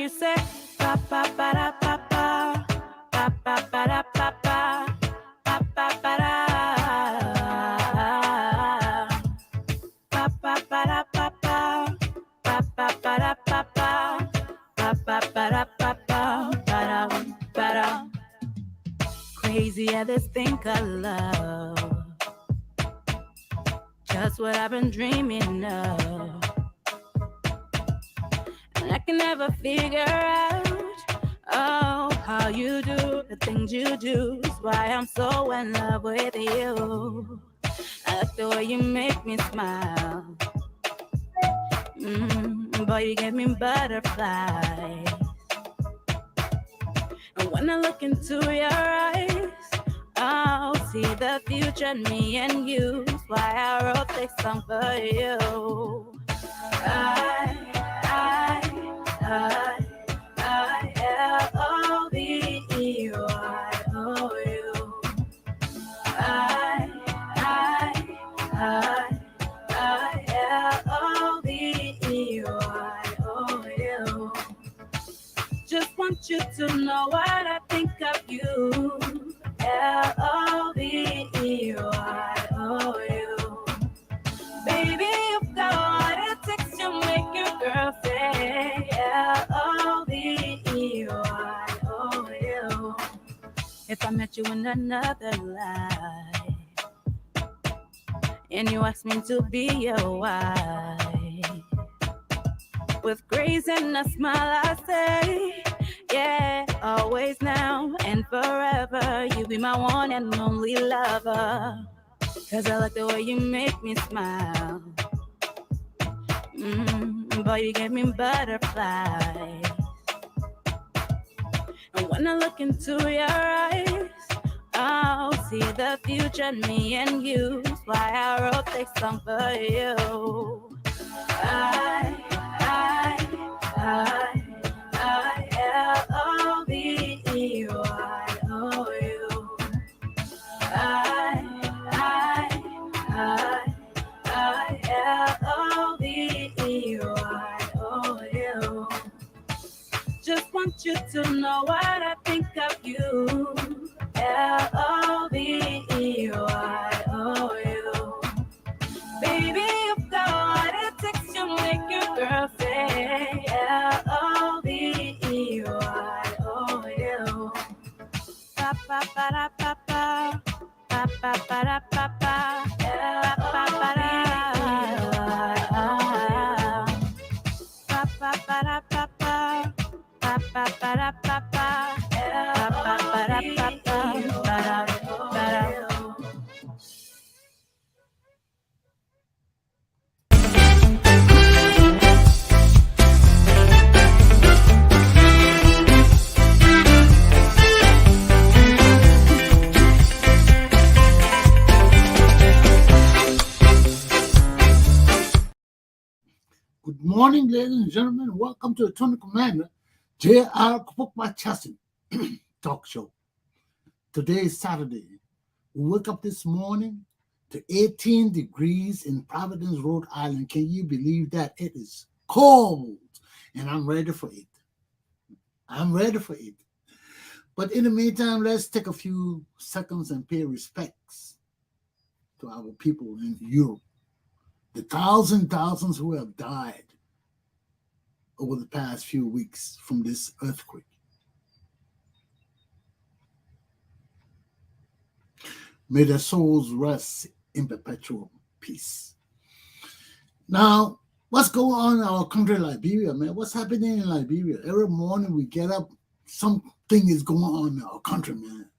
you say pa pa pa da pa pa pa pa pa da pa pa pa pa pa da pa pa pa da pa pa pa pa pa da pa pa pa pa pa da pa pa pa da. Crazy at this thing called love, just what I've been dreaming of. And I can never figure out, oh, how you do the things you do. Is why I'm so in love with you. I like the way you make me smile. Boy, you give me butterflies. And when I look into your eyes, I'll see the future in me and you. That's why I wrote this song for you. I-L-O-V-E-Y-O-U. I-L-O-V-E-Y-O-U. Just want you to know what I think of you. L-O-V-E-Y-O-U. Baby, you've got what it takes to make your girl say L-O-V-E-Y-O-U. If I met you in another life and you asked me to be your wife, with grace and a smile I say, yeah, always now and forever. You be my one and only lover. Cause I like the way you make me smile. Boy, you give me butterflies. And when I look into your eyes, I'll see the future in me and you. That's why I wrote this song for you. I-L-O-V-E-Y-O-U. I-L-O-V-E-Y-O-U. Just want you to know what I think of you. L-O-V-E-Y-O-U. Baby, you've got what it takes to make your girl say L-O-V-E-Y-O-U. Pa pa pa da pa pa pa pa pa da pa pa pa pa pa da pa pa pa da pa pa pa pa pa da pa pa pa pa pa da pa pa pa da. Good morning, ladies and gentlemen. Welcome to the Tony Commander, J.R. Glapogkpa Chesson talk show. Today is Saturday. We woke up this morning to 18 degrees in Providence, Rhode Island. Can you believe that? It is cold, and I'm ready for it. But in the meantime, let's take a few seconds and pay respects to our people in Europe. The thousands who have died over the past few weeks from this earthquake. May their souls rest in perpetual peace. Now, what's going on in our country, Liberia, man? What's happening in Liberia? Every morning we get up, something is going on in our country, man.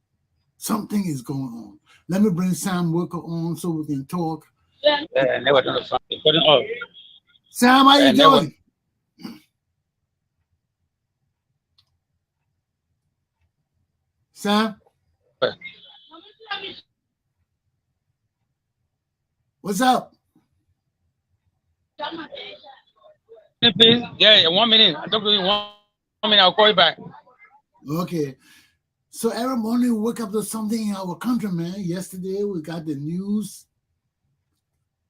Something is going on. Let me bring Sam Worker on so we can talk. Sam, how you doing? Sam? What's up? Please, yeah, 1 minute. I'll talk to you 1 minute. I'll call you back. Okay. So every morning we wake up to something in our country, man. Yesterday we got the news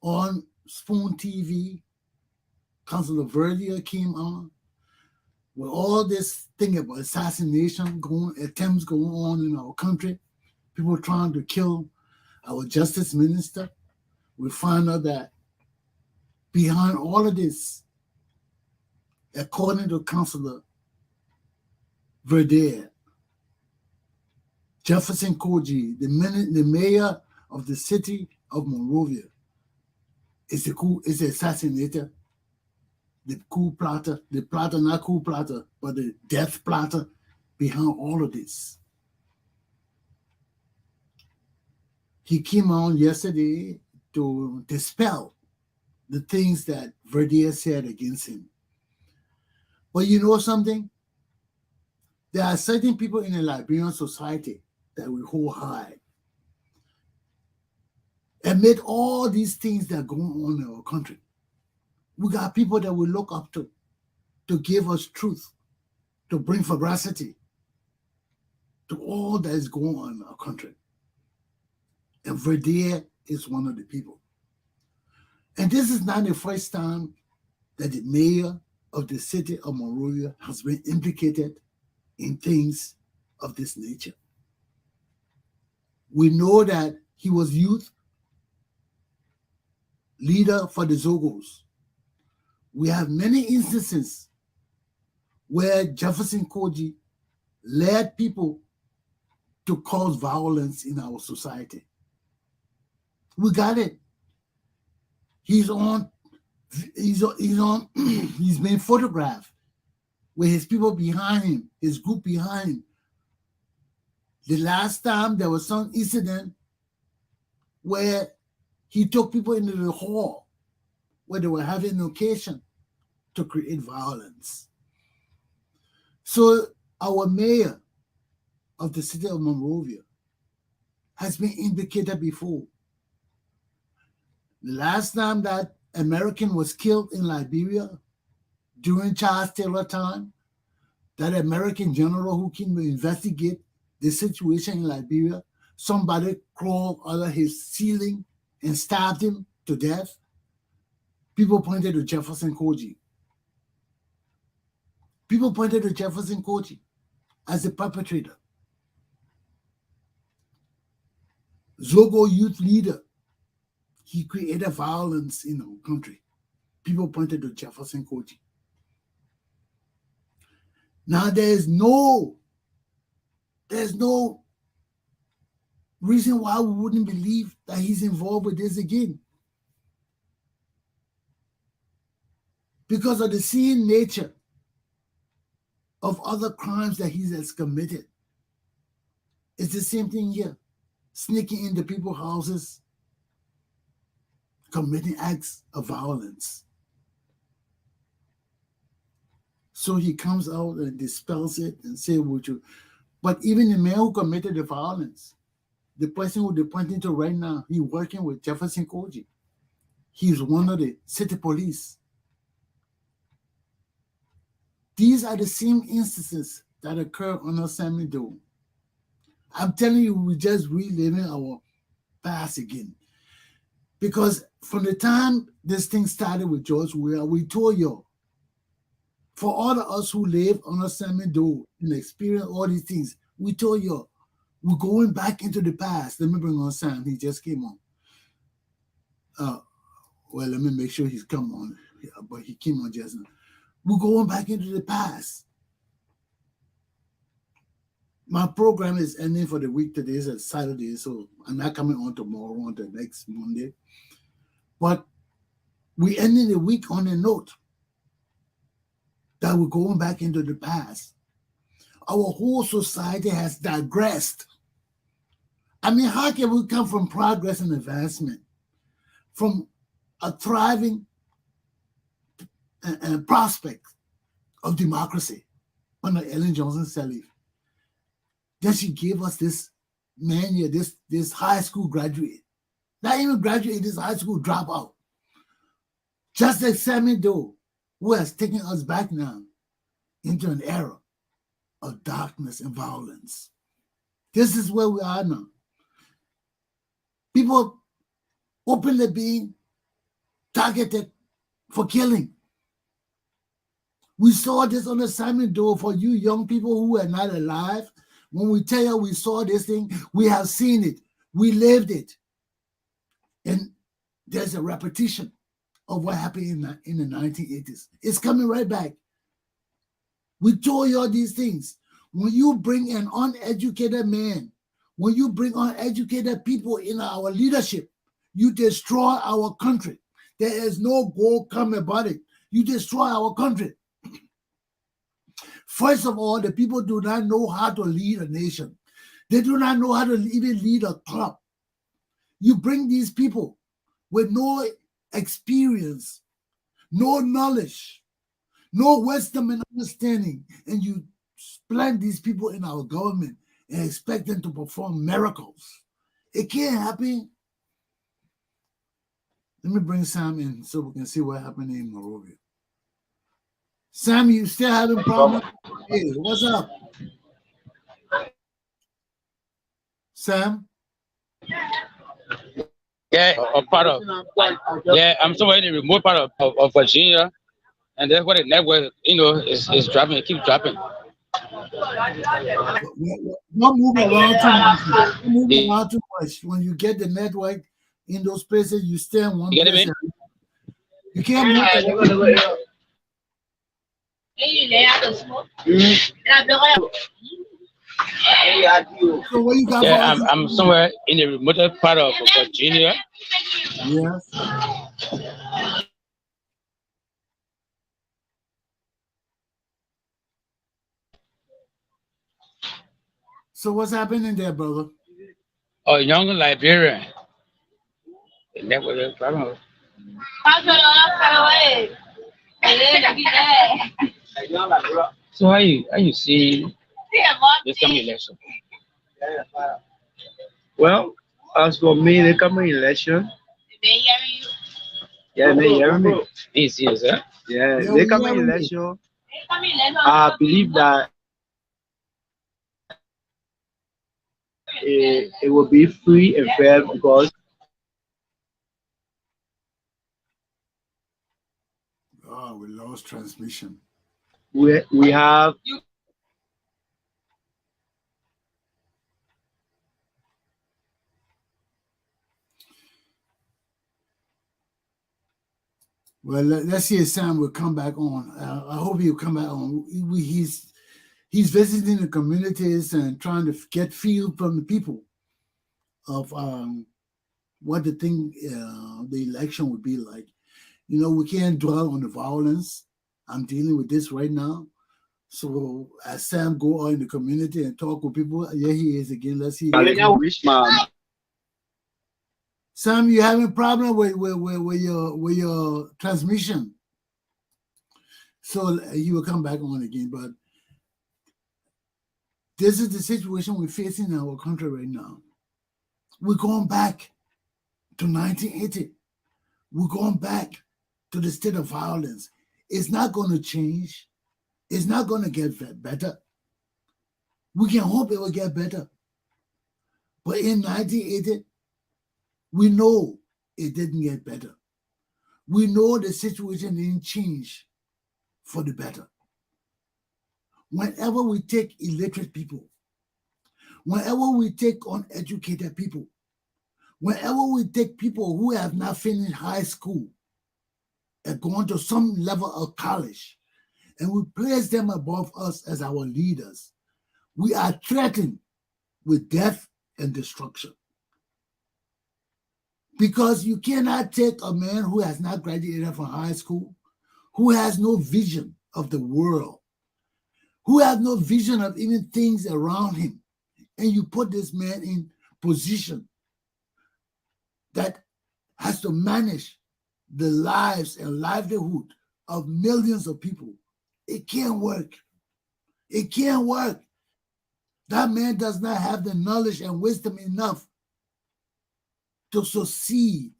on Spoon TV. Councilor Verdia came on. with all this thing about assassination attempts going on in our country, people trying to kill our justice minister, we find out that behind all of this, according to Councillor Verdier, Jefferson Koji, the mayor of the city of Monrovia, is the assassinator, the coup plotter, not coup plotter, but the death plotter behind all of this. He came on yesterday to dispel the things that Verdier said against him. But you know something? There are certain people in the Liberian society that we hold high. Amid all these things that are going on in our country, we got people that we look up to give us truth, to bring veracity to all that is going on in our country. And Verdier is one of the people. And this is not the first time that the mayor of the city of Monrovia has been implicated in things of this nature. We know that he was youth leader for the Zogos. We have many instances where Jefferson Koji led people to cause violence in our society. We got it. He's been photographed with his people behind him, his group behind him. The last time there was some incident where he took people into the hall where they were having an occasion to create violence. So our mayor of the city of Monrovia has been implicated before. The last time that American was killed in Liberia during Charles Taylor time, that American general who came to investigate the situation in Liberia, somebody crawled under his ceiling and stabbed him to death. People pointed to Jefferson Koji. People pointed to Jefferson Koji as the perpetrator. Zogo youth leader. He created violence in our country. People pointed to Jefferson Koji. Now there's no reason why we wouldn't believe that he's involved with this again. Because of the same nature of other crimes that he has committed. It's the same thing here. Sneaking into people's houses, committing acts of violence. So he comes out and dispels it and says, but even the man who committed the violence, the person who they're pointing to right now, he's working with Jefferson Koji. He's one of the city police. These are the same instances that occur on our Sammy Doe. I'm telling you, we're just reliving our past again. Because from the time this thing started with George Weah, we told you, for all of us who live on a Sammy Doe and experience all these things, we told you, we're going back into the past. Let me bring on Sam. He just came on. Well, let me make sure he's come on. Yeah, but he came on just now. We're going back into the past. My program is ending for the week. Today is a Saturday, so I'm not coming on tomorrow, on the next Monday. But we're ending the week on a note that we're going back into the past. Our whole society has digressed. I mean, how can we come from progress and advancement, from a thriving and prospect of democracy under Ellen Johnson Sirleaf? Then she gave us this man here, this high school graduate, not even graduate, this high school dropout, just like Sammy Doe, who has taken us back now into an era of darkness and violence. This is where we are now. People openly being targeted for killing. We saw this on the Simon Door for you young people who are not alive. When we tell you we saw this thing, we have seen it. We lived it. And there's a repetition of what happened in the 1980s. It's coming right back. We told you all these things. When you bring an uneducated man, when you bring uneducated people in our leadership, you destroy our country. There is no go come about it. You destroy our country. First of all, the people do not know how to lead a nation. They do not know how to even lead a club. You bring these people with no experience, no knowledge, no wisdom and understanding, and you plant these people in our government and expect them to perform miracles. It can't happen. Let me bring Sam in so we can see what happened in Monrovia. Sam, you still having problems? Hey, what's up? Sam? Yeah, a part of. Yeah, I'm somewhere in the remote part of Virginia, and that's where the network, is dropping. It keeps dropping. Don't move around too much. Don't move around too much. When you get the network in those places, you stay in one You get place. it, You can't move around. So what you got for Yeah, us? I'm somewhere in the remote part of Virginia. Yes. So what's happening there, brother? A young Liberian. The network is dropping. So how you see this coming election? Well, as for me, the coming election, yeah, man, you hear me? You see, sir? Yeah, Yeah, the we coming hearing you. election, I believe that it will be free and fair because Oh, we lost transmission. we have Well, let's see if Sam will come back on. I hope he'll come back on. He's visiting the communities and trying to get feel from the people of what the thing, the election would be like. You know, we can't dwell on the violence. I'm dealing with this right now. So as Sam go out in the community and talk with people, here he is again. Let's see. reach my Sam, you having problem with your transmission. So he will come back on again. But this is the situation we're facing in our country right now. We're going back to 1980. We're going back to the state of violence. It's not going to change. It's not going to get better. We can hope it will get better. But in 1980, we know it didn't get better. We know the situation didn't change for the better. Whenever we take illiterate people, whenever we take uneducated people, whenever we take people who have not finished high school and gone to some level of college, and we place them above us as our leaders, we are threatened with death and destruction. Because you cannot take a man who has not graduated from high school, who has no vision of the world, who has no vision of even things around him, and you put this man in position that has to manage the lives and livelihood of millions of people. It can't work. It can't work. That man does not have the knowledge and wisdom enough to succeed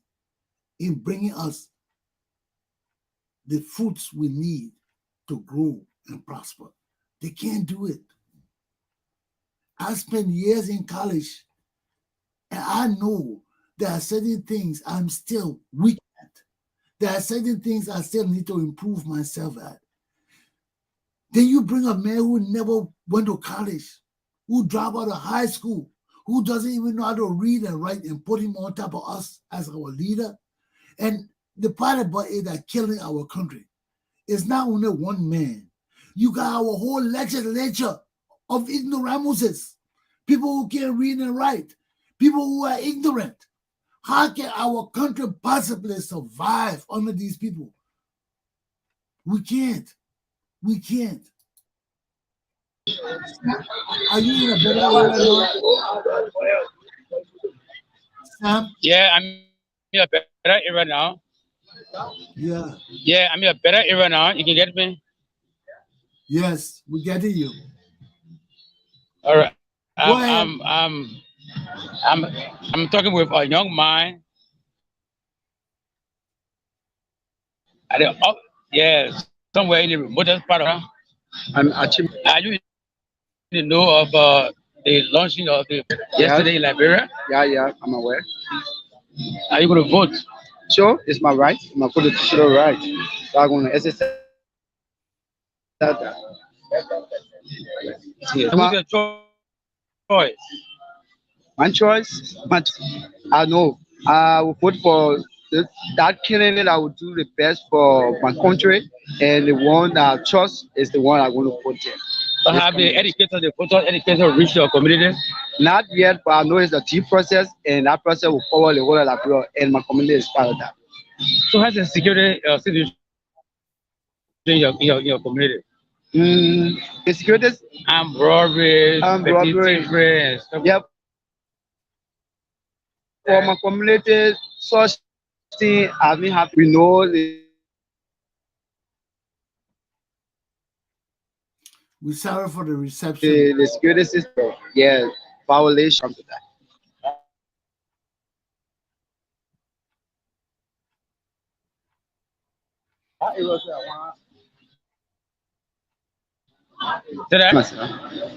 in bringing us the fruits we need to grow and prosper. They can't do it. I spent years in college, and I know there are certain things I'm still weak at. There are certain things I still need to improve myself at. Then you bring a man who never went to college, who dropped out of high school, who doesn't even know how to read and write, and put him on top of us as our leader. And the part about it that killing our country is not only one man. You got our whole legislature of ignoramuses, people who can't read and write, people who are ignorant. How can our country possibly survive under these people? We can't. We can't. Are you in a better area now? Sam? Yeah, I'm in a better area now. Yeah. Yeah, I'm in a better area now. You can get me? Yes, we getting you. All right. Go ahead. I'm talking with a young man. Yeah, somewhere in the remotest part of. I'm actually. Are you in the know of the launching of the yesterday in Liberia? Yeah, I'm aware. Are you going to vote? Sure, it's my right, my constitutional right. So I'm going to exercise that. Yeah. Who's your choice? My choice, I know. I will vote for that candidate. I will do the best for my country, and the one that I trust is the one I'm going to vote for. So have the educator reached your community? Not yet, but I know it's a deep process, and that process will cover the whole of Liberia, and my community is part of that. So how's the security situation in your community? The security, Armed robbery, robbery. Yep. For my community, such thing I've been happy. We know We're sorry for the reception. the security system. Yeah, violation to that.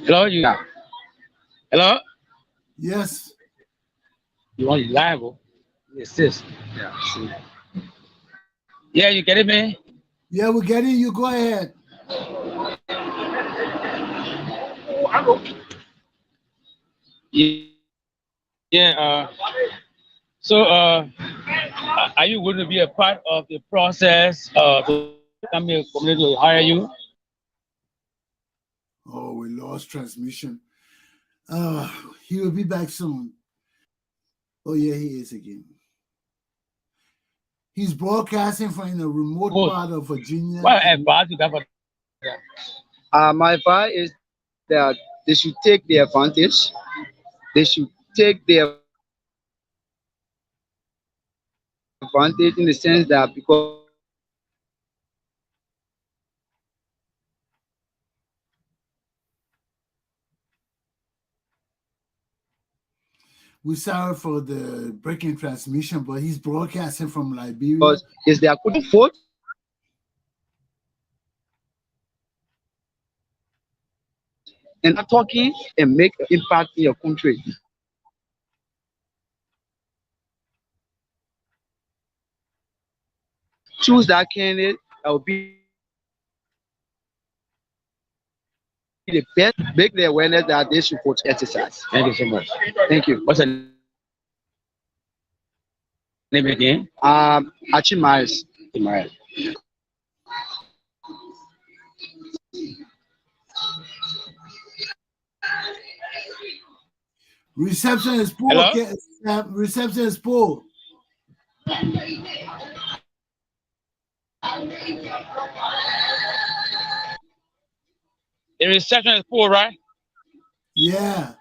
Hello, you. Hello. Yes. You want you liable? Yes. Yeah. See. Yeah, you getting me? Yeah, we're getting you. Go ahead. Yeah. So, are you going to be a part of the process to come here, community to hire you? Oh, we lost transmission. He will be back soon. Oh, yeah, he is again. He's broadcasting from a remote part of Virginia. What advice you got for that? My advice is that they should take the advantage. They should take the advantage in the sense that because we're sorry for the breaking transmission, but he's broadcasting from Liberia. Because is their good vote and not talking and make an impact in your country. Choose that candidate that will be the best, make the awareness that they should vote exercise. Thank you so much. Thank you. What's the name again? Achimaris. Reception is poor. Hello? Reception is poor. The reception is poor, right? Yeah.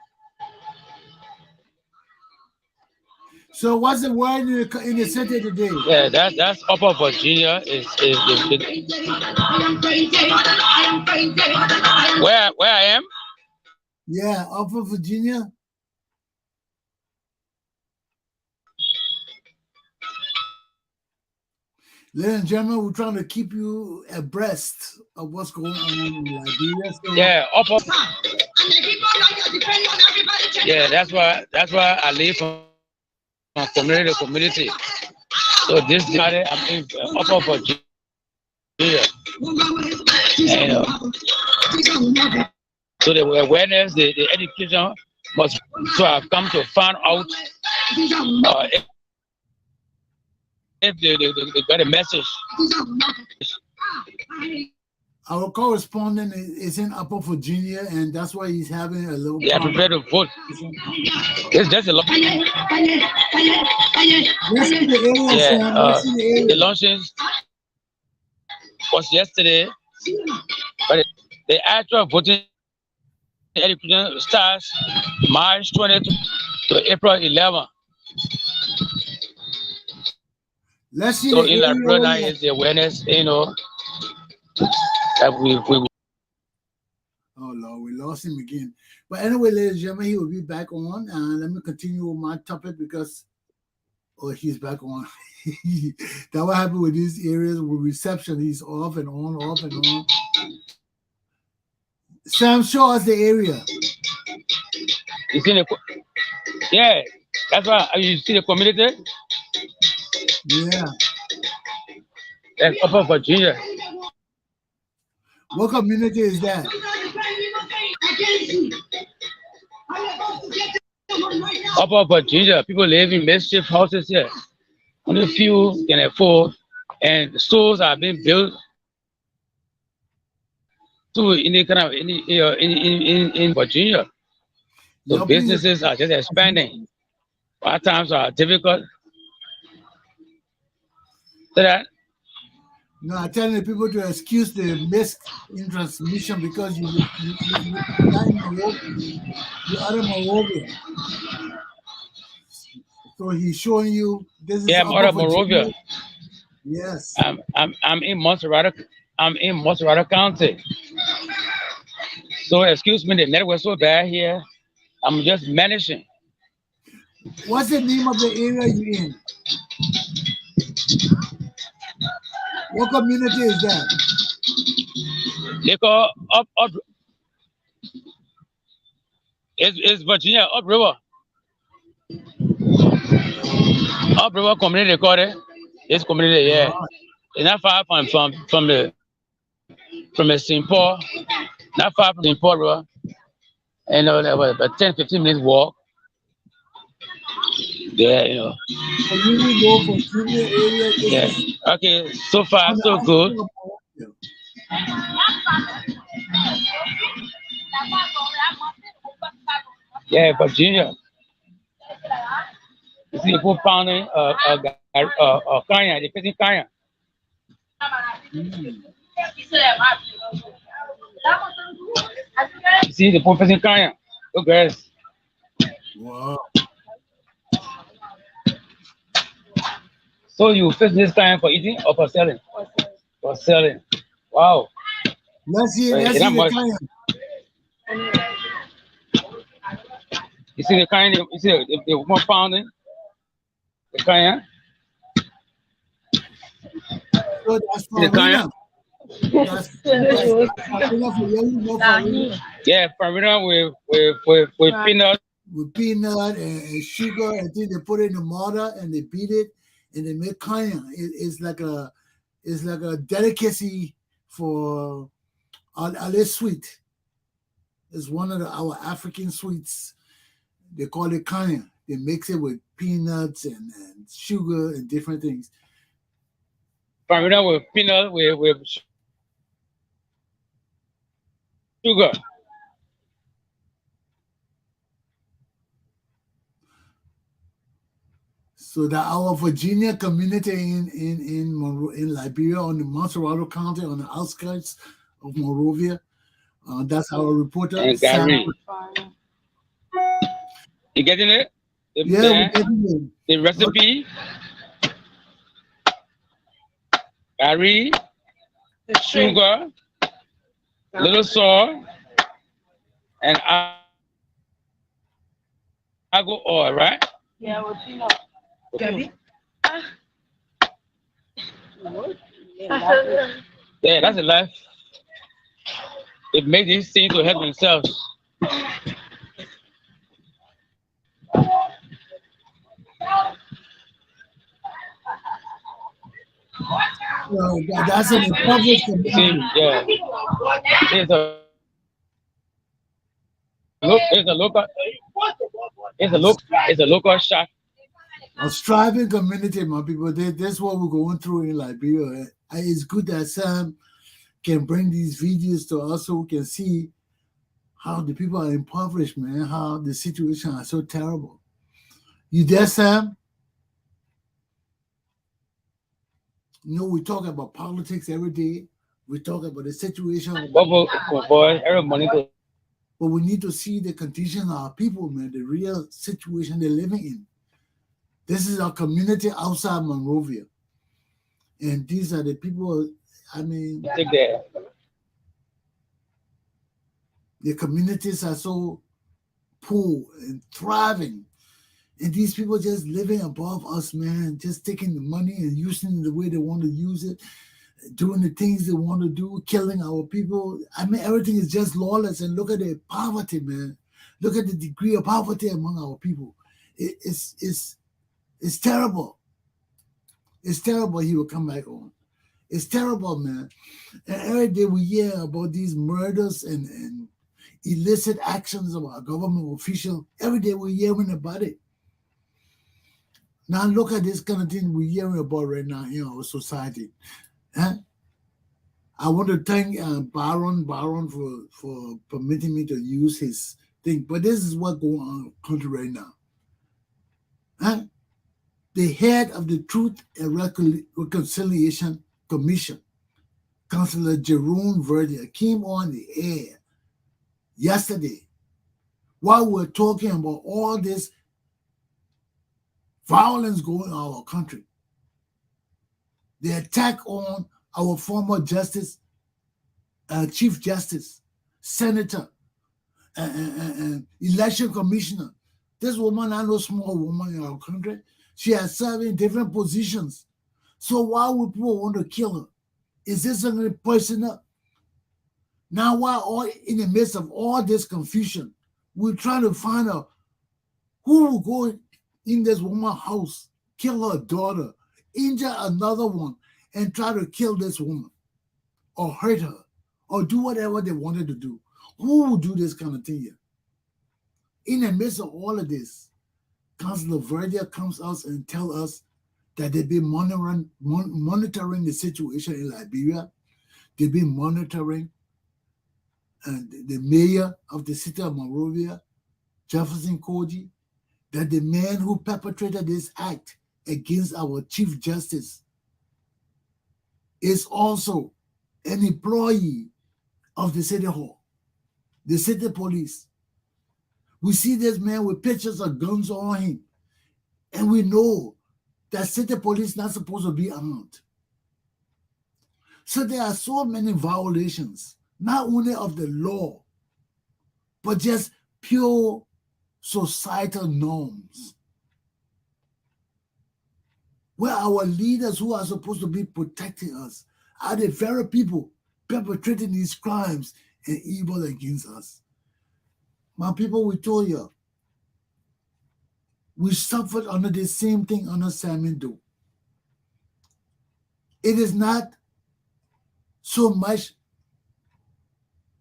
So what's the word in the city today? Yeah, that's Upper Virginia. Where I am? Yeah, Upper Virginia. Ladies and gentlemen, we're trying to keep you abreast of what's going on in Liberia. So yeah, Upper. Yeah, that's why I live from community to community. So this Friday I'm in Upper Virginia. And So the awareness, the education must. So I've come to find out if they got a message. Our correspondent is in Upper Virginia, and that's why he's having a little. Yeah, prepare to vote. It's just a lot. The launchings was yesterday, but the actual voting education starts March 20 to April 11. Let's see. So in Liberia now is the awareness, that we. Oh Lord, we lost him again. But anyway, ladies and gentlemen, he will be back on. Let me continue with my topic because he's back on. That what happened with these areas with reception. He's off and on, off and on. Sam, show us the area. You see yeah, that's why you see the community. Yeah. That's Upper Virginia. What community is that? Upper Virginia. People live in makeshift houses here. Only few can afford, and stores are being built to in Virginia. So businesses are just expanding. Our times are difficult. So that. No, I'm telling the people to excuse the missed in transmission because you're out of Monrovia. So he's showing you this is. Yeah, I'm out of Monrovia. Yes. I'm in Montserrat. I'm in Montserrat County. So excuse me, the network is so bad here. I'm just managing. What's the name of the area you're in? What community is that? They call up. It's Virginia upriver. Upriver community they call it. It's community, yeah. It's not far from the St. Paul. Not far from St. Paul River. And about 10-15 minutes walk. There, So you will go from junior area. Yeah. Okay. So far, so good. Yeah, Virginia. You see, people pounding kaya, they putting kaya. You see, the people putting kaya. Look, guys. Wow. So you fix this kaya for eating or for selling? For selling. Wow. Let's see the kaya. You see the kaya? You see the one pounding the kaya? So that's for the kaya? Yeah, farina with peanut. With peanut and sugar, and then they put it in the mortar and they beat it and they make kaya. It's like a delicacy for our sweet. It's one of our African sweets. They call it kaya. They mix it with peanuts and sugar and different things. Farina with peanut with sugar. So that our Virginia community in Liberia, on the Montserrat County, on the outskirts of Monrovia, that's our reporter. And Gary. You getting it? Yeah, we're getting it. The recipe. Gary, sugar, little salt, and argo oil, right? Yeah, with peanut. Okay. Yeah, that's a life. It makes these things to help themselves. That's an impoverished community. Yeah. it's a local shot. A striving community, my people. That's what we're going through in Liberia. It's good that Sam can bring these videos to us so we can see how the people are impoverished, man, how the situation is so terrible. You there, Sam? You know, we talk about politics every day. We talk about the situation. Every morning But we need to see the condition of our people, man, the real situation they're living in. This is our community outside Monrovia. And these are the people, I mean, the communities are so poor and thriving. And these people just living above us, man, just taking the money and using it the way they want to use it, doing the things they want to do, killing our people. I mean, everything is just lawless. And look at the poverty, man. Look at the degree of poverty among our people. It's terrible. It's terrible he will come back on. It's terrible, man. And every day we hear about these murders and illicit actions of our government officials. Every day we're hearing about it. Now look at this kind of thing we're hearing about right now in our society. Huh? I want to thank Baron for permitting me to use his thing. But this is what's going on in the country right now. Huh? The head of the Truth and Reconciliation Commission, Councillor Jerome Verdier, came on the air yesterday while we're talking about all this violence going on in our country. The attack on our former justice, chief justice, senator, and election commissioner. This woman, I no small woman in our country. She has served in different positions. So why would people want to kill her? Is this something personal? Now, while all in the midst of all this confusion, we're trying to find out who will go in this woman's house, kill her daughter, injure another one, and try to kill this woman, or hurt her, or do whatever they wanted to do. Who will do this kind of thing here? In the midst of all of this, Councillor Verdier comes out and tells us that they've been monitoring the situation in Liberia. They've been monitoring the mayor of the city of Monrovia, Jefferson Koji, that the man who perpetrated this act against our Chief Justice is also an employee of the City Hall, the City Police. We see this man with pictures of guns on him, and we know that City Police not supposed to be armed. So there are so many violations, not only of the law, but just pure societal norms, where our leaders who are supposed to be protecting us are the very people perpetrating these crimes and evil against us. My people, we told you, we suffered under the same thing under Simon Doe. It is not so much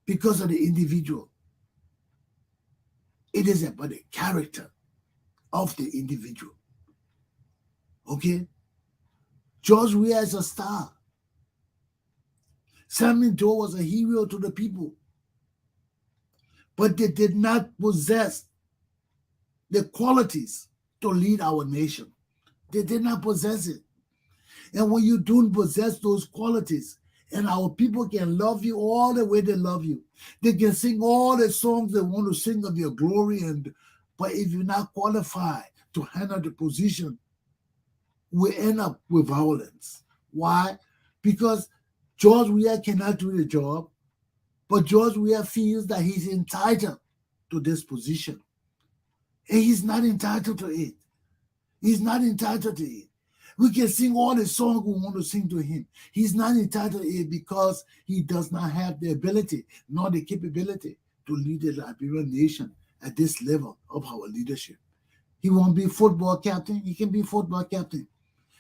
because of the individual. It is about the character of the individual. Okay? George Weah is a star. Simon Doe was a hero to the people. But they did not possess the qualities to lead our nation. They did not possess it. And when you don't possess those qualities, and our people can love you all the way they love you, they can sing all the songs they want to sing of your glory, but if you're not qualified to handle the position, we end up with violence. Why? Because George Weah cannot do the job, but George Weah feels that he's entitled to this position. And he's not entitled to it. He's not entitled to it. We can sing all the songs we want to sing to him. He's not entitled to it because he does not have the ability nor the capability to lead the Liberian nation at this level of our leadership. He won't be football captain, he can be football captain.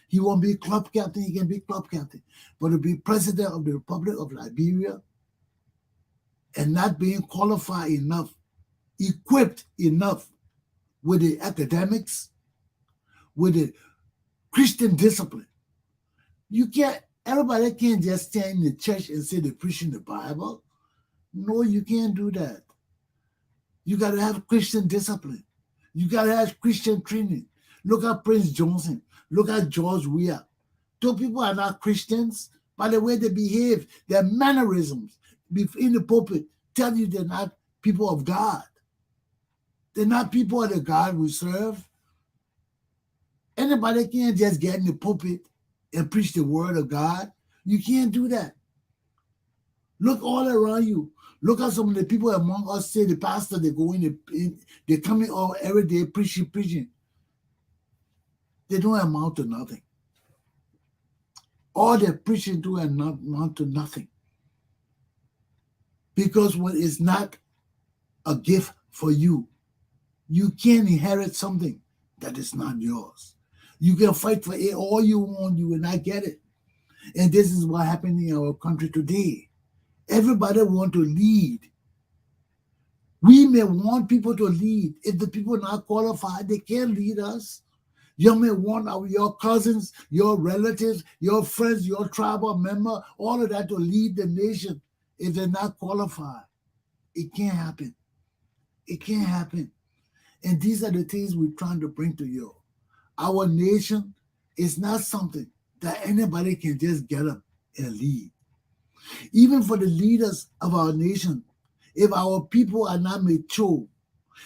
He won't be club captain, he can be club captain. But to be president of the Republic of Liberia and not being qualified enough equipped enough with the academics, with the Christian discipline. Everybody can't just stand in the church and say they're preaching the Bible. No, you can't do that. You got to have Christian discipline. You got to have Christian training. Look at Prince Johnson. Look at George Weah. Those people are not Christians. By the way they behave, their mannerisms in the pulpit tell you they're not people of God. They're not people of the God we serve. Anybody can't just get in the pulpit and preach the word of God. You can't do that. Look all around you. Look at some of the people among us say the pastor, they go in, they come in all every day preaching. They don't amount to nothing. All their preaching do amount to nothing. Because when it's not a gift for you, you can't inherit something that is not yours. You can fight for it all you want, you will not get it. And this is what happened in our country today. Everybody want to lead. We may want people to lead. If the people are not qualified, they can't lead us. You may want your cousins, your relatives, your friends, your tribal member, all of that to lead the nation. If they're not qualified, it can't happen. It can't happen. And these are the things we're trying to bring to you. Our nation is not something that anybody can just get up and lead. Even for the leaders of our nation, if our people are not mature,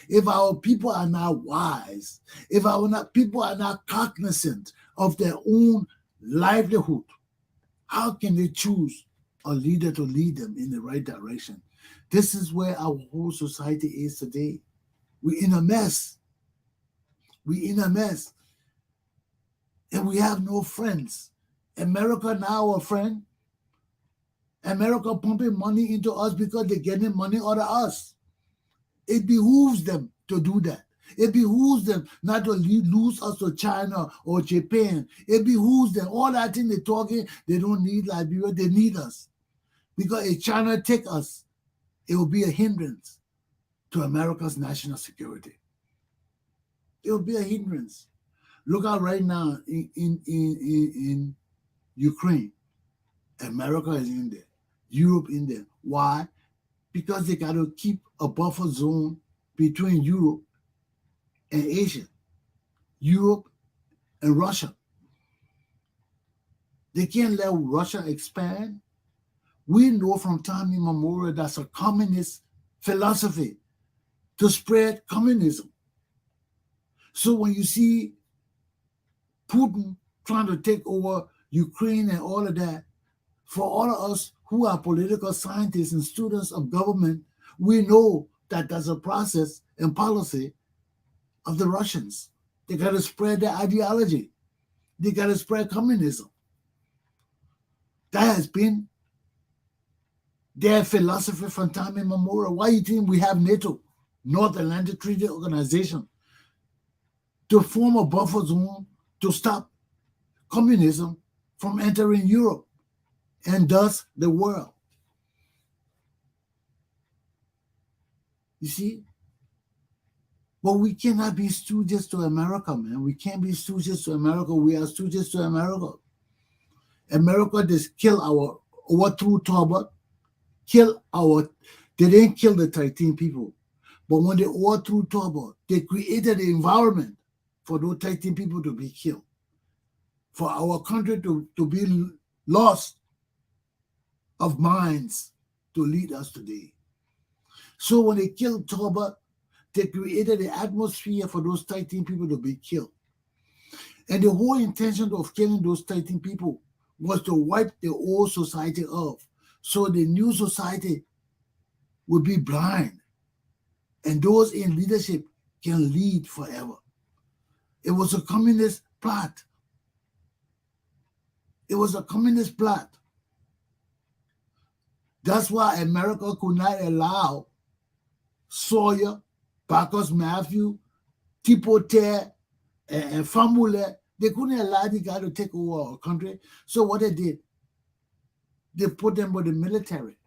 if our people are not wise, if our people are not cognizant of their own livelihood, how can they choose a leader to lead them in the right direction? This is where our whole society is today. We're in a mess. We're in a mess. And we have no friends. America now our friend. America pumping money into us because they're getting money out of us. It behooves them to do that. It behooves them not to lose us to China or Japan. It behooves them. All that thing they're talking, they don't need Liberia, they need us. Because if China take us, it will be a hindrance to America's national security. It will be a hindrance. Look out right now in Ukraine. America is in there. Europe in there. Why? Because they got to keep a buffer zone between Europe and Asia, Europe and Russia. They can't let Russia expand. We know from time immemorial that's a communist philosophy to spread communism. So when you see Putin trying to take over Ukraine and all of that, for all of us who are political scientists and students of government, we know that there's a process and policy of the Russians. They got to spread their ideology. They got to spread communism. That has been their philosophy from time immemorial. Why do you think we have NATO, North Atlantic Treaty Organization, to form a buffer zone to stop communism from entering Europe and thus the world? You see? But we cannot be stooges to America, man. We can't be stooges to America. We are stooges to America. America just overthrew Talbot, they didn't kill the 13 people. But when they overthrew Talbot, they created the environment for those 13 people to be killed, for our country to be lost of minds to lead us today. So when they killed Talbot, they created the atmosphere for those 13 people to be killed. And the whole intention of killing those 13 people was to wipe the old society off, so the new society would be blind, and those in leadership can lead forever. It was a communist plot. It was a communist plot. That's why America could not allow Sawyer, Bacchus Matthew, Tipote, and Famule. They couldn't allow the guy to take over our country. So what they did, they put them with the military.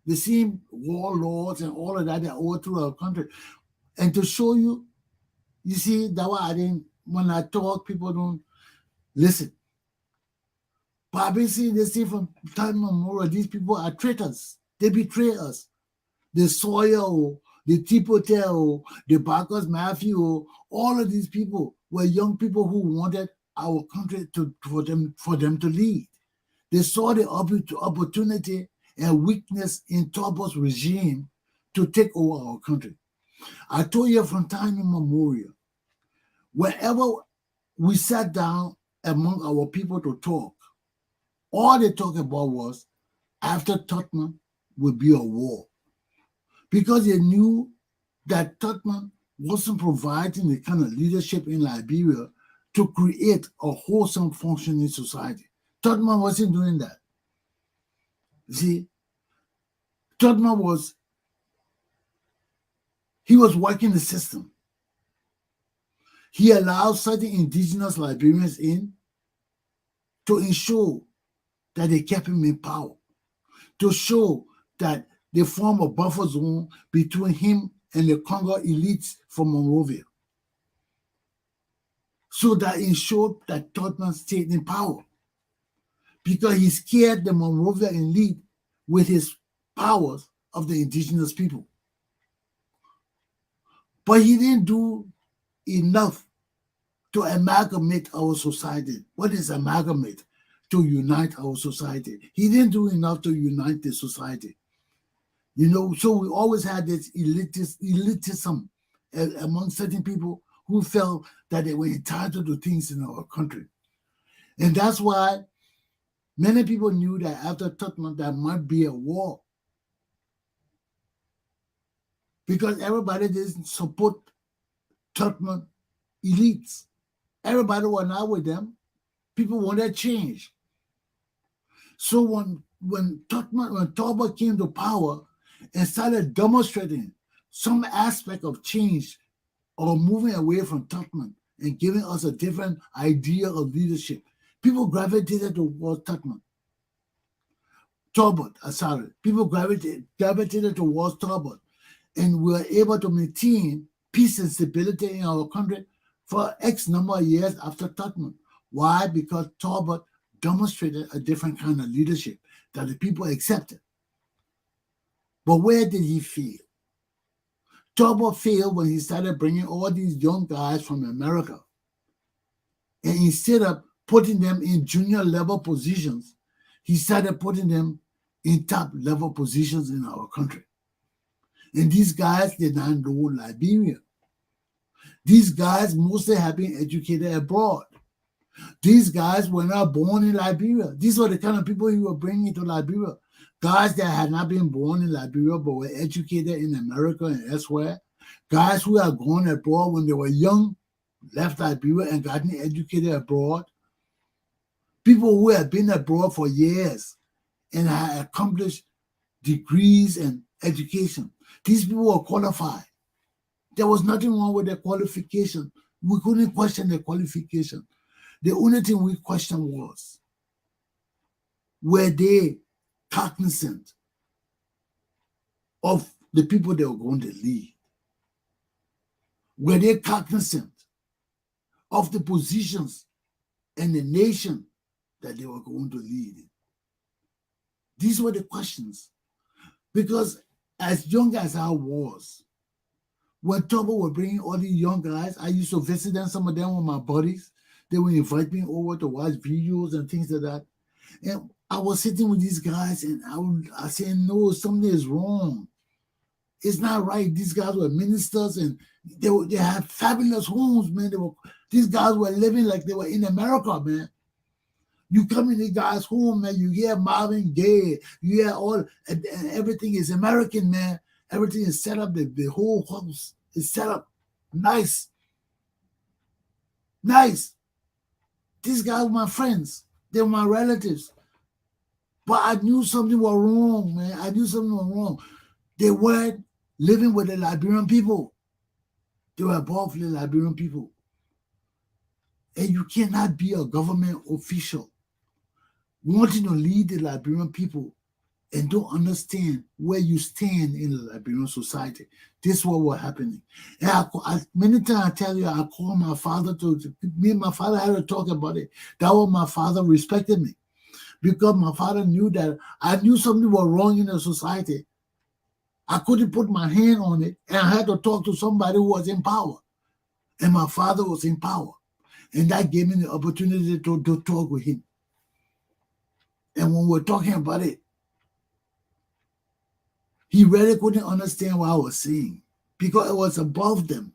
The same warlords and all of that overthrew our country. And to show you, you see, that why I didn't, when I talk, people don't listen. But I've been seeing this thing from time immemorial. These people are traitors. They betray us. The Sawyer, the Tipotel, the Barkers Matthew, all of these people were young people who wanted our country for them to lead. They saw the opportunity and weakness in Torbot's regime to take over our country. I told you from time immemorial, wherever we sat down among our people to talk, all they talked about was after Tottenham would be a war. Because they knew that Tottenham wasn't providing the kind of leadership in Liberia to create a wholesome functioning society. Tottenham wasn't doing that. See, Tottenham was working the system. He allowed certain indigenous Liberians in to ensure that they kept him in power, to show that they form a buffer zone between him and the Congo elites from Monrovia. So that ensured that Tottenham stayed in power. Because he scared the Monrovia elite with his powers of the indigenous people. But he didn't do enough to amalgamate our society. What is amalgamate? To unite our society. He didn't do enough to unite the society. You know, so we always had this elitism among certain people who felt that they were entitled to things in our country. And that's why many people knew that after Tottenham, there might be a war. Because everybody didn't support Tottenham elites. Everybody was not with them. People wanted change. So when Torbot came to power and started demonstrating some aspect of change or moving away from Tottenham and giving us a different idea of leadership, people gravitated towards Tottenham. People gravitated towards Torbot, and we were able to maintain peace and stability in our country for X number of years after Tottenham. Why? Because Torbot demonstrated a different kind of leadership that the people accepted. But where did he fail? Torbot failed when he started bringing all these young guys from America. And instead of putting them in junior level positions, he started putting them in top level positions in our country. And these guys did not know Liberia. These guys mostly have been educated abroad. These guys were not born in Liberia. These were the kind of people he was bringing to Liberia. Guys that had not been born in Liberia but were educated in America and elsewhere. Guys who had gone abroad when they were young, left Liberia and gotten educated abroad. People who had been abroad for years and had accomplished degrees and education. These people were qualified. There was nothing wrong with their qualification. We couldn't question their qualification. The only thing we questioned was, were they cognizant of the people they were going to lead? Were they cognizant of the positions and the nation that they were going to lead in? These were the questions. Because as young as I was, when Torbot were bringing all these young guys, I used to visit them, some of them were my buddies. They would invite me over to watch videos and things like that. And I was sitting with these guys and I said, no, something is wrong. It's not right. These guys were ministers and they had fabulous homes, man. These guys were living like they were in America, man. You come in the guy's home, man, you hear Marvin Gaye, you hear all, and everything is American, man. Everything is set up, the whole house is set up nice. Nice. These guys were my friends. They were my relatives. But I knew something was wrong, man. I knew something was wrong. They weren't living with the Liberian people. They were above the Liberian people. And you cannot be a government official wanting to lead the Liberian people and don't understand where you stand in the Liberian society. This is what was happening. And many times I tell you, I call my father me and my father had to talk about it. That was my father respected me, because my father knew that I knew something was wrong in the society. I couldn't put my hand on it, and I had to talk to somebody who was in power. And my father was in power. And that gave me the opportunity to talk with him. And when we're talking about it, he really couldn't understand what I was saying, because it was above them.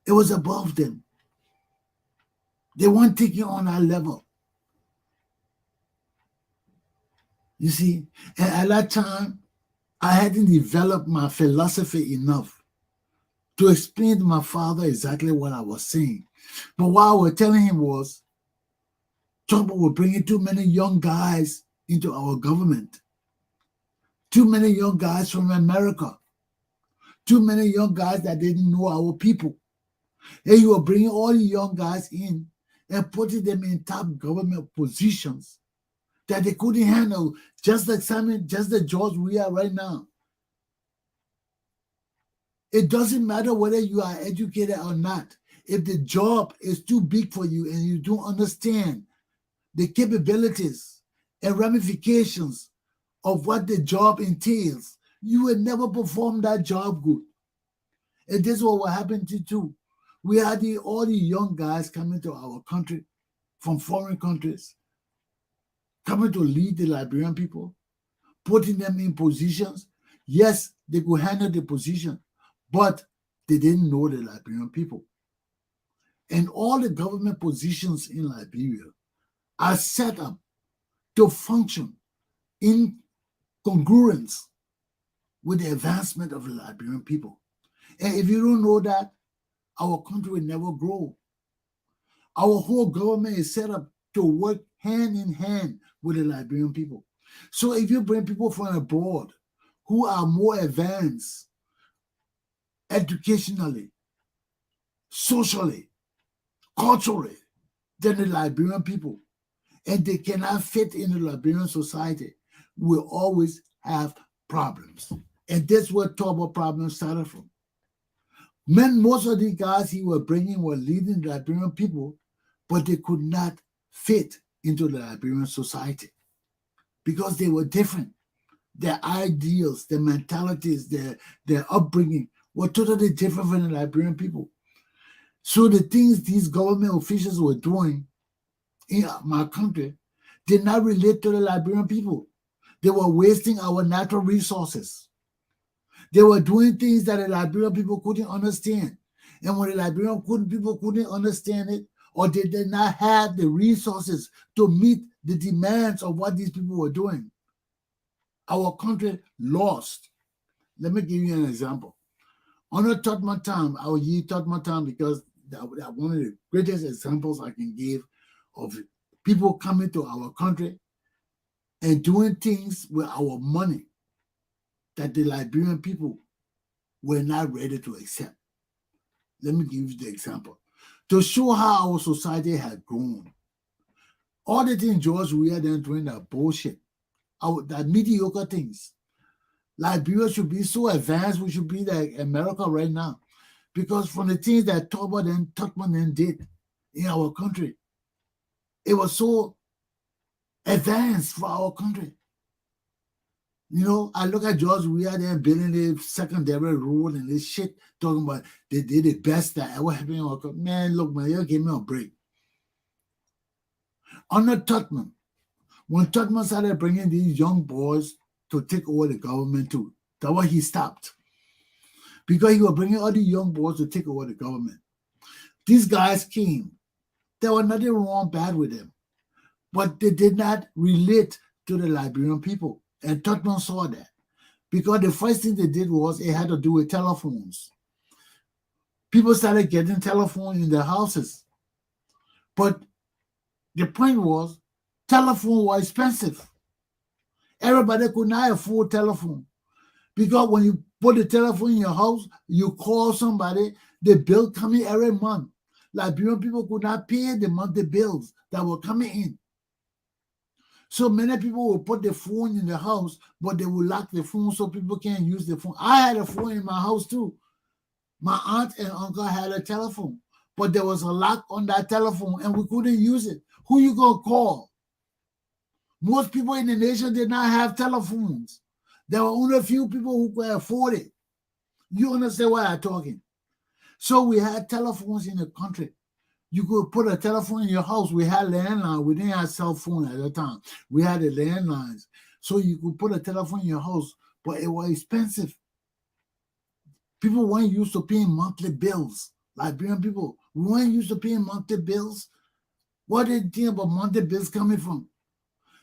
It was above them. They weren't taking on that level. You see, and at that time, I hadn't developed my philosophy enough to explain to my father exactly what I was saying. But what I was telling him was, trouble was bringing too many young guys into our government. Too many young guys from America. Too many young guys that didn't know our people. And you were bringing all the young guys in and putting them in top government positions that they couldn't handle, just like Simon, just the George we are right now. It doesn't matter whether you are educated or not. If the job is too big for you and you don't understand the capabilities and ramifications of what the job entails, you will never perform that job good. And this is what happened to too. We had all the young guys coming to our country from foreign countries, coming to lead the Liberian people, putting them in positions. Yes, they could handle the position, but they didn't know the Liberian people. And all the government positions in Liberia are set up to function in congruence with the advancement of the Liberian people. And if you don't know that, our country will never grow. Our whole government is set up to work hand in hand with the Liberian people. So if you bring people from abroad who are more advanced educationally, socially, culturally than the Liberian people, and they cannot fit in the Liberian society, we'll always have problems. And that's where Toba problems started from. Most of the guys he was bringing were leading the Liberian people, but they could not fit into the Liberian society because they were different. Their ideals, their mentalities, their upbringing were totally different from the Liberian people. So the things these government officials were doing in my country did not relate to the Liberian people. They were wasting our natural resources. They were doing things that the Liberian people couldn't understand. And when the Liberian people couldn't understand it, or they did not have the resources to meet the demands of what these people were doing, our country lost. Let me give you an example. Under Totman time, I will use Totman time because that one of the greatest examples I can give of people coming to our country and doing things with our money that the Liberian people were not ready to accept. Let me give you the example. To show how our society had grown. All the things George we are then doing that bullshit, that mediocre things. Liberia should be so advanced, we should be like America right now. Because from the things that Tubman then did in our country, it was so advanced for our country. You know, I look at George Weah there building the secondary road and this shit, talking about they did the best that ever happened in our country. Man, look, man, you give me a break. Under Tubman, when Tubman started bringing these young boys to take over the government too, that's why he stopped. Because he was bringing all the young boys to take over the government. These guys came. There was nothing wrong bad with them. But they did not relate to the Liberian people. And Totman saw that. Because the first thing they did was it had to do with telephones. People started getting telephones in their houses. But the point was, telephone was expensive. Everybody could not afford telephone. Because when you put the telephone in your house, you call somebody, the bill coming every month. Liberian people could not pay the monthly bills that were coming in. So many people will put the phone in the house, but they will lock the phone so people can't use the phone. I had a phone in my house too. My aunt and uncle had a telephone, but there was a lock on that telephone and we couldn't use it. Who you gonna call? Most people in the nation did not have telephones. There were only a few people who could afford it. You understand why I'm talking? So we had telephones in the country. You could put a telephone in your house. We had landline. We didn't have cell phone at the time. We had the landlines. So you could put a telephone in your house, but it was expensive. People weren't used to paying monthly bills. Liberian people, we weren't used to paying monthly bills. What did you think about monthly bills coming from?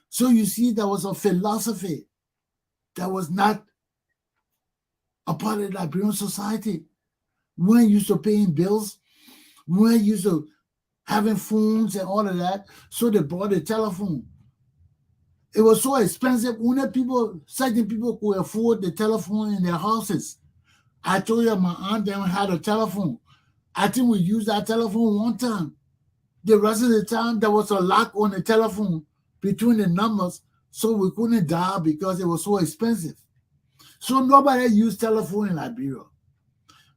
So you see, there was a philosophy that was not a part of Liberian society. We weren't used to paying bills. We weren't used to having phones and all of that. So they brought the telephone. It was so expensive. Only people, certain people could afford the telephone in their houses. I told you my aunt then had a telephone. I think we used that telephone one time. The rest of the time, there was a lock on the telephone between the numbers, so we couldn't dial because it was so expensive. So nobody used telephone in Liberia.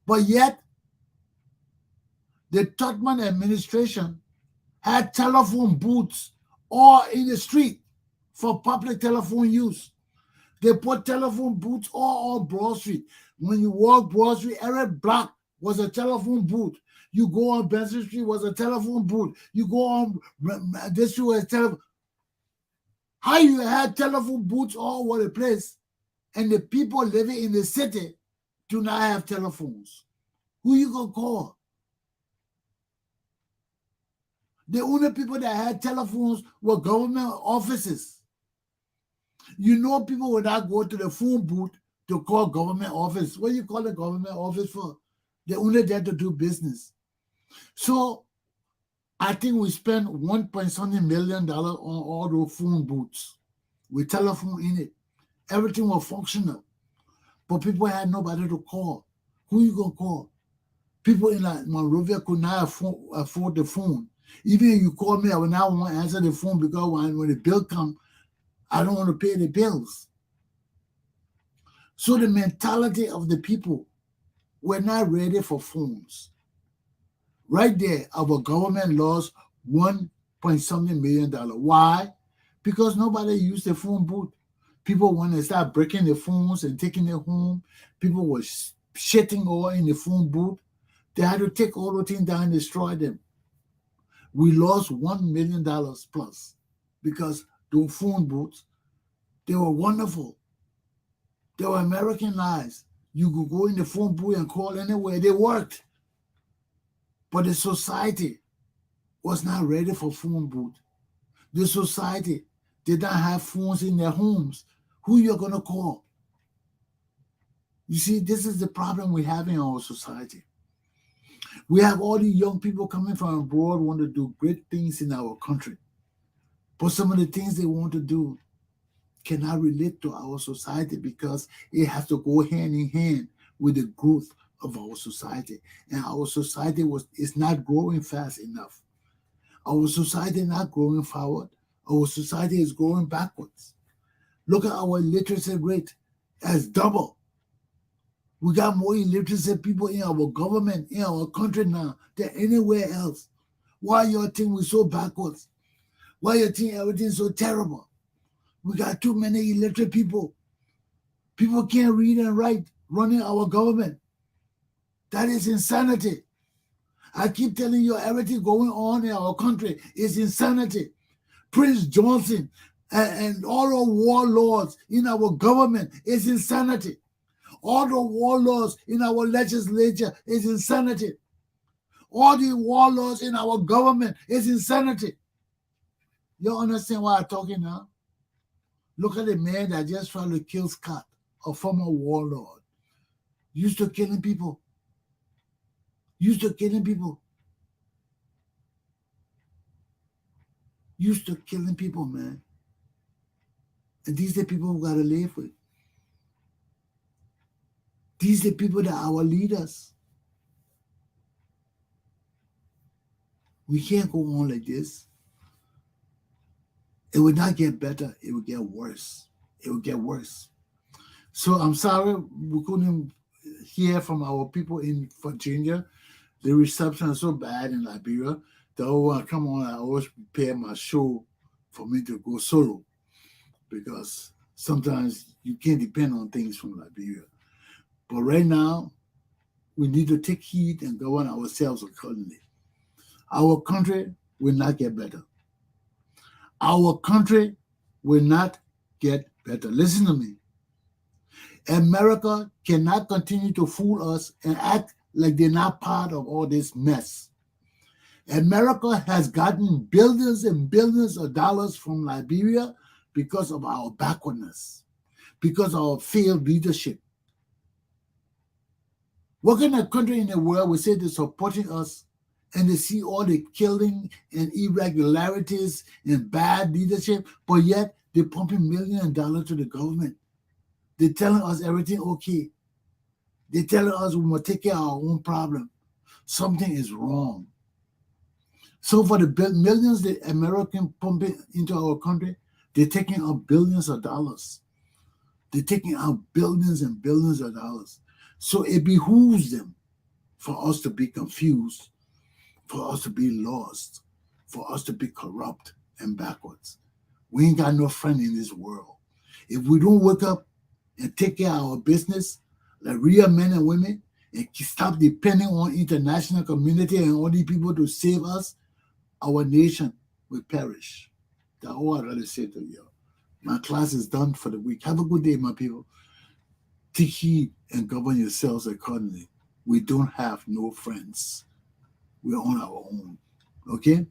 But yet, the Tubman administration had telephone booths all in the street for public telephone use. They put telephone booths all on Broad Street. When you walk Broad Street, every block was a telephone booth. You go on Benson Street was a telephone booth. You go on this street was telephone. How you had telephone booths all over the place, and the people living in the city do not have telephones? Who you gonna call? The only people that had telephones were government offices. You know, people would not go to the phone booth to call government office. What do you call the government office for? They're only there to do business. So I think we spent $1.something million on all those phone booths with telephone in it. Everything was functional, but people had nobody to call. Who you gonna call? People in like Monrovia could not afford the phone. Even if you call me, I would not want to answer the phone because when the bill comes, I don't want to pay the bills. So the mentality of the people were not ready for phones. Right there, our government lost $1.something million. Why? Because nobody used the phone booth. People want to start breaking the phones and taking it home. People were shitting all in the phone booth. They had to take all the things down and destroy them. We lost $1 million plus because those phone booths, they were wonderful. They were Americanized. You could go in the phone booth and call anywhere. They worked. But the society was not ready for phone booth. The society did not have phones in their homes. Who you're going to call? You see, this is the problem we have in our society. We have all these young people coming from abroad want to do great things in our country. But some of the things they want to do cannot relate to our society because it has to go hand in hand with the growth of our society. And our society is not growing fast enough. Our society is not growing forward. Our society is growing backwards. Look at our illiteracy rate. That's double. We got more illiteracy people in our government, in our country now than anywhere else. Why you think we're so backwards? Why you think everything's so terrible? We got too many illiterate people. People can't read and write running our government. That is insanity. I keep telling you, everything going on in our country is insanity. Prince Johnson and all the warlords in our government is insanity. All the warlords in our legislature is insanity. All the warlords in our government is insanity. You understand why I'm talking now? Look at the man that just tried to kill Scott, a former warlord. Used to killing people. Used to killing people. Used to killing people, man. And these are the people who got to live with. These are the people that are our leaders. We can't go on like this. It will not get better. It will get worse. It will get worse. So I'm sorry we couldn't hear from our people in Virginia. The reception is so bad in Liberia that oh, come on, I always prepare my show for me to go solo because sometimes you can't depend on things from Liberia. But right now, we need to take heed and govern ourselves accordingly. Our country will not get better. Our country will not get better. Listen to me. America cannot continue to fool us and act like they're not part of all this mess. America has gotten billions and billions of dollars from Liberia because of our backwardness, because of our failed leadership. What kind of country in the world will say they're supporting us and they see all the killing and irregularities and bad leadership, but yet they're pumping millions of dollars to the government? They're telling us everything okay. They're telling us we must take care of our own problem. Something is wrong. So for the millions the American pumping into our country, they're taking out billions of dollars. They're taking out billions and billions of dollars. So it behooves them for us to be confused, for us to be lost, for us to be corrupt and backwards. We ain't got no friend in this world. If we don't wake up and take care of our business like real men and women and stop depending on international community and all these people to save us, our nation will perish. That's all I gotta say to you. My class is done for the week. Have a good day, my people. Take heed and govern yourselves accordingly. We don't have no friends. We're on our own. Okay?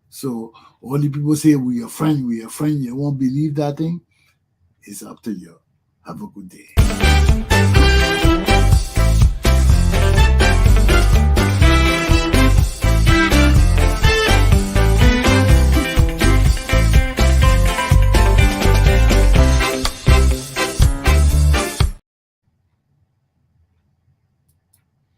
So all the people say we are friends, we are friends. You won't believe that thing. It's up to you. Have a good day.